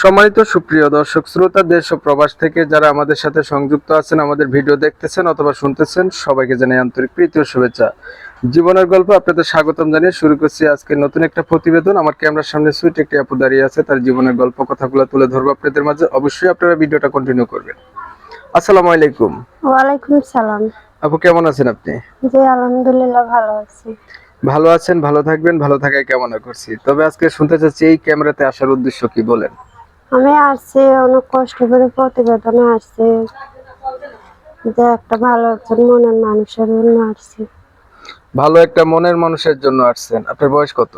সম্মানিত সুপ্রিয় দর্শক শ্রোতা, দেশ ও প্রবাস থেকে যারা আমাদের সাথে সংযুক্ত আছেন, আমাদের ভিডিও দেখতেছেন অথবা শুনতেছেন, সবাইকে জানাই আন্তরিক প্রীতি ও শুভেচ্ছা। জীবনের গল্প আপনাদের স্বাগতম জানিয়ে শুরু করছি আজকে নতুন একটা প্রতিবেদন। আমার ক্যামেরার সামনে সুইট একটি আপু দাঁড়িয়ে আছে, তার জীবনের গল্প কথাগুলো তুলে ধরবো আপনাদের মাঝে। অবশ্যই আপনারা ভিডিওটা কন্টিনিউ করবেন। আসসালামু আলাইকুম। ওয়ালাইকুম সালাম। আপু কেমন আছেন আপনি? জি আলহামদুলিল্লাহ ভালো আছি। ভালো আছেন, ভালো থাকবেন, ভালো থাকাই কামনা করছি। তবে আজকে শুনতে চাচ্ছি এই ক্যামেরাতে আসার উদ্দেশ্য কি, বলেন। আমি আসছি অনেক কষ্ট করে প্রতিবেদনে আসছি, যে একটা ভালো একজন মনের মানুষের জন্য আসছি। ভালো একটা মনের মানুষের জন্য আসছেন। আপনার বয়স কত?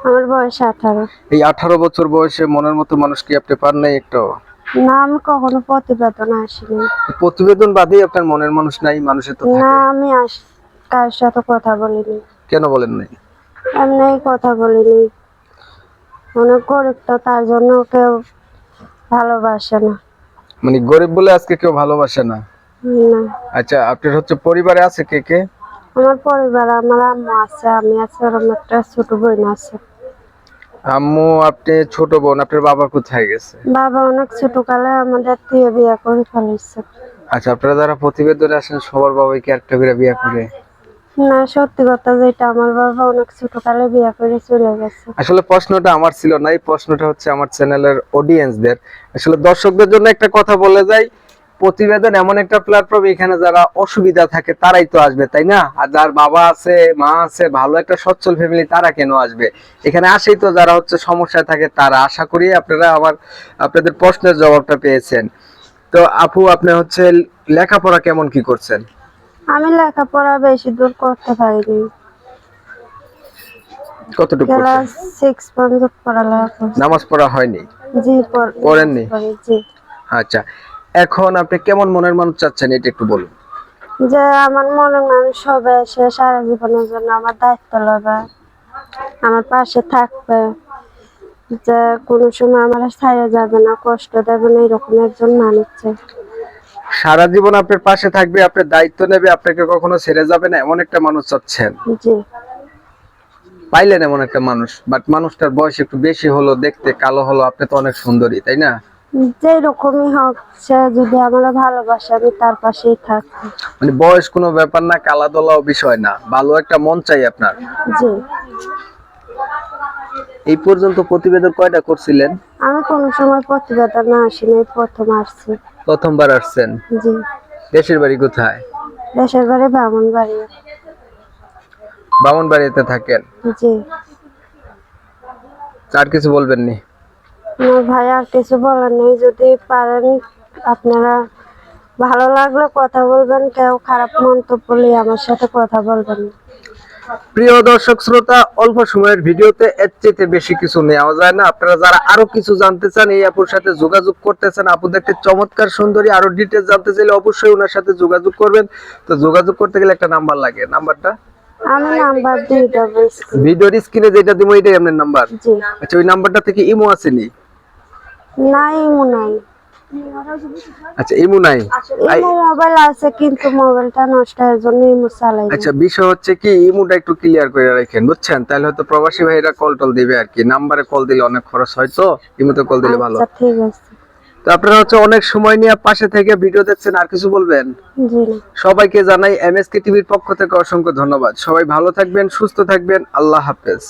আমার বয়স 18। এই 18 বছর বয়সে মনের মতো মানুষ কি আপনি পান নাই একটা? না, আমি কখনো প্রতিবেদনে আসিনি। প্রতিবেদন বাদেই আপনার মনের মানুষ নাই? মানুষের তো না, থাকে। আমি কারোর সাথে কথা বলিনি। কেন বলেন নাই? এমনি কথা বলিনি। অনেক গরিব তো, তার জন্য কেউ ভালোবাসে না। মানে গরিব বলে আজকে কেউ ভালোবাসে না? না, আচ্ছা, আপনার হচ্ছে পরিবারে আছে কে কে? আমার পরিবার, আমার আম্মু আছে, আমি আছে, আর আমার একটা ছোট বোন আছে। আম্মু, আপনি ছোট বোন। আপনার বাবা কোথায় গেছে? বাবা অনেক ছোট কালে আমাদের থেকে বিয়ে করে ফেলেছে। আচ্ছা, আপনারা যারা প্রতিবেদনে আসেন সবার বাবাই কি একটা করে বিয়ে করে? না, সত্যি কথা যেটা, আমার বাবা অনেক ছোট কালে বিয়ে করে চলে গেছে। আসলে প্রশ্নটা আমার ছিল না, এই প্রশ্নটা হচ্ছে আমার চ্যানেলের অডিয়েন্সদের। আসলে দর্শকদের জন্য একটা কথা বলে যাই, প্রতিবেদন এমন একটা প্ল্যাটফর্ম, এখানে যারা অসুবিধা থাকে তারাই তো আসবে, তাই না? আর যার বাবা আছে, মা আছে, ভালো একটা সচ্ছল ফ্যামিলি, তারা কেন আসবে? এখানে আসেই তো যারা হচ্ছে সমস্যায় থাকে তারা। আশা করি আপনারা আপনাদের প্রশ্নের জবাবটা পেয়েছেন। তো আপু, আপনি হচ্ছে লেখাপড়া কেমন কি করছেন? আমি লেখাপড়া বেশি দূর করতে পারিনি। কতটুকু ক্লাস করছেন? 6 পর্যন্ত পড়ালেখা করছি। নামাজ পড়া হয়নি? জি, পড়েননি? জি। আচ্ছা, এখন আপনি কেমন মনের মানুষ চাচ্ছেন এটা একটু বলুন। যে আমার মনের মানুষ হবে, সে সারা জীবনের জন্য আমার দায়িত্ব নেবে, আমার পাশে থাকবে, যে কোনো সময় আমার ছাড়া যাবে না, কষ্ট দেবে না, এরকম একজন মানুষ চাই। সারা জীবন আপনার পাশে থাকবে, আপনার দায়িত্ব নেবে, আপনাকে কখনো ছেড়ে যাবে না, এমন একটা মানুষ চাচ্ছেন? জি। পাইলেন এমন একটা মানুষ, বাট মানুষটার বয়স একটু বেশি হলো, দেখতে কালো হলো, আপনি তো অনেক সুন্দরী, তাই না? যে রকমই হোক, সে যদি আমার ভালোবাসে, আমি তার পাশেই থাকবো। মানে বয়স কোনো ব্যাপার না, কালা দলাও বিষয় না, ভালো একটা মন চাই আপনার। জি। এই পর্যন্ত প্রতিবেদন কয়টা করছিলেন? আমি কোনো সময় প্রতিবেদনে আসিনি, প্রথম আসছি। প্রথমবার আসছেন? জি। দেশের বাড়ি কোথায়? দেশের বাড়ি ব্রাহ্মণবাড়ি। ব্রাহ্মণবাড়িতে থাকেন? জি। আর কিছু বলবেন নি? না ভাই, আর কিছু বলার নেই। যদি পারেন আপনারা, ভালো লাগলে কথা বলবেন, কেউ খারাপ মন্তব্য নিয়ে আমার সাথে কথা বলবেন না। প্রিয় দর্শক শ্রোতা, অল্প সময়ের ভিডিওতে এর চেয়ে বেশি কিছু নেওয়া যায় না। আপনারা যারা আরো কিছু জানতে চান, এই আপুর সাথে যোগাযোগ করতে চান, আপু দেখতে চমৎকার সুন্দরী, আরো ডিটেইলস জানতে চাইলে অবশ্যই ওনার সাথে যোগাযোগ করবেন। তো যোগাযোগ করতে গেলে একটা নাম্বার লাগে, নাম্বারটা আমি নাম্বার দিয়ে দেবো। ভিডিওর স্ক্রিনে যেটা দিব এটাই আপনার নাম্বার? জি। আচ্ছা, ওই নাম্বারটা থেকে ইমো আসেনি? নাই, মনে নাই। আচ্ছা, ইমো নাই? ইমো মোবাইল আছে, কিন্তু মোবাইলটা নষ্ট হওয়ার জন্য ইমো চালাই না। আচ্ছা, বিষয় হচ্ছে কি, ইমোটা একটু ক্লিয়ার করে রাখেন, বুঝছেন? তাহলে হয়তো প্রবাসী ভাইরা কল টল দিবে আর কি। নাম্বারে কল দিলে অনেক খরচ হয়, তো ইমোতে কল দিলে ভালো। আচ্ছা ঠিক আছে। তো আপনারা হচ্ছে অনেক সময় নিয়ে পাশে থেকে ভিডিও দেখছেন, আর কিছু বলবেন? জি না। সবাইকে জানাই এমএসকে টিভির পক্ষ থেকে অসংখ্য ধন্যবাদ। সবাই ভালো থাকবেন, সুস্থ থাকবেন, আল্লাহ হাফেজ।